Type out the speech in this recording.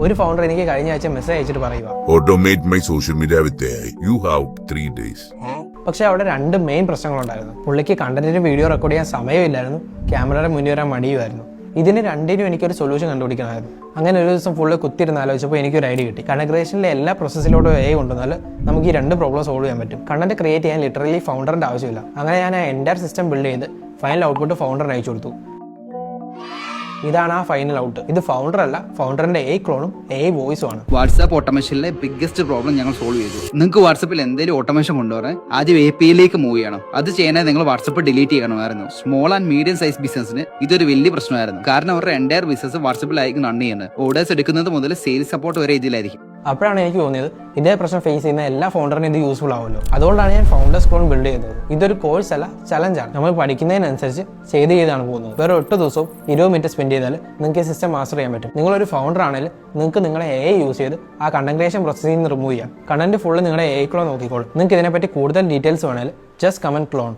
ഒരു ഫൗണ്ടർ എനിക്ക് കഴിഞ്ഞ ആഴ്ച മെസ്സേജ് അയച്ചിട്ട് പറയുക, Automate my social media with AI. You have 3 days. പക്ഷെ അവിടെ രണ്ട് മെയിൻ പ്രശ്നങ്ങളുണ്ടായിരുന്നു. പുള്ളിക്ക് കണ്ടന്റിന് വീഡിയോ റെക്കോർഡ് ചെയ്യാൻ സമയമില്ലായിരുന്നു, ക്യാമറയുടെ മുന്നിൽ വരാൻ മടിയുമായിരുന്നു. ഇതിന് രണ്ടിനും എനിക്കൊരു സൊല്യൂഷൻ കണ്ടുപിടിക്കണമായിരുന്നു. അങ്ങനെ ഒരു ദിവസം ഫുള്ള് കുത്തിരുന്ന് ആലോചിച്ചപ്പോൾ എനിക്കൊരു ഐഡിയ കിട്ടി. കണ്ടന്റ് ക്രിയേഷനിലെ എല്ലാ പ്രോസസ്സിലോട്ടും AI കൊണ്ടുവന്നാൽ നമുക്ക് ഈ രണ്ട് പ്രോബ്ലം സോൾവ് ചെയ്യാൻ പറ്റും. കണ്ടന്റ് ക്രിയേറ്റ് ചെയ്യാൻ ലിറ്ററലി ഫൗണ്ടറിന്റെ ആവശ്യമില്ല. അങ്ങനെ ഞാൻ എൻ്റയർ സിസ്റ്റം ബിൽഡ് ചെയ്ത് ഫൈനൽ ഔട്ട്പുട്ട് ഫൗണ്ടറിന് അയച്ചു കൊടുത്തു. ഇതാണ് ആ ഫൈനൽ ഔട്ട്. ഇത് ഫൗണ്ടർ അല്ല, ഫൗണ്ടറിന്റെ AI ക്ലോണും AI വോയിസും ആണ്. വാട്സാപ്പ് ഓട്ടോമേഷനിലെ ബിഗ്ഗസ്റ്റ് പ്രോബ്ലം ഞങ്ങൾ സോൾവ് ചെയ്തു. നിങ്ങൾക്ക് വാട്സാപ്പിൽ എന്തെങ്കിലും ഓട്ടോമേഷൻ കൊണ്ടുവരാൻ ആദ്യം API മൂവ് ചെയ്യണം. അത് ചെയ്യാനായി നിങ്ങൾ വാട്സാപ്പ് ഡിലീറ്റ് ചെയ്യണമായിരുന്നു. സ്മോൾ ആൻഡ് മീഡിയം സൈസ് ബിസിനസിന് ഇതൊരു വലിയ പ്രശ്നമായിരുന്നു. കാരണം അവരുടെ എൻ്റയർ ബിസിനസ് വാട്സാപ്പിലായിരിക്കും റൺ ചെയ്യുന്നത്. ഓർഡേഴ്സ് എടുക്കുന്നത് മുതൽ സെയിൽസ് സപ്പോർട്ട് വരെ ഇതിലായിരിക്കും. അപ്പോഴാണ് എനിക്ക് തോന്നിയത് ഇതേ പ്രശ്നം ഫേസ് ചെയ്യുന്ന എല്ലാ ഫൗണ്ടറിനും ഇത് യൂസ്ഫുൾ ആവുമല്ലോ. അതുകൊണ്ടാണ് ഞാൻ ഫൗണ്ടേഴ്സ് ക്ലോൺ ബിൽഡ് ചെയ്തത്. ഇതൊരു കോഴ്സ് അല്ല, ചലഞ്ചാണ്. നമ്മൾ പഠിക്കുന്നതിനനുസരിച്ച് ചെയ്താണ് പോകുന്നത്. വേറെ 8 ദിവസവും 20 മിനിറ്റ് സ്പെൻഡ് ചെയ്താൽ നിങ്ങൾക്ക് ഈ സിസ്റ്റം മാസ്റ്റർ ചെയ്യാൻ പറ്റും. നിങ്ങളൊരു ഫൗണ്ടർ ആണെങ്കിൽ നിങ്ങൾക്ക് നിങ്ങളെ AI യൂസ് ചെയ്ത് ആ കണ്ടന്റ് ക്രിയേഷൻ പ്രോസസ്സിൽ നിന്ന് റിമൂവ് ചെയ്യാം. കണ്ടന്റ് ഫുള്ള് നിങ്ങളുടെ AI ക്ലോൺ നോക്കിക്കോളും. നിങ്ങൾക്ക് ഇതിനെപ്പറ്റി കൂടുതൽ ഡീറ്റെയിൽസ് വേണമെങ്കിൽ ജസ്റ്റ് കമന്റ് ക്ലോൺ.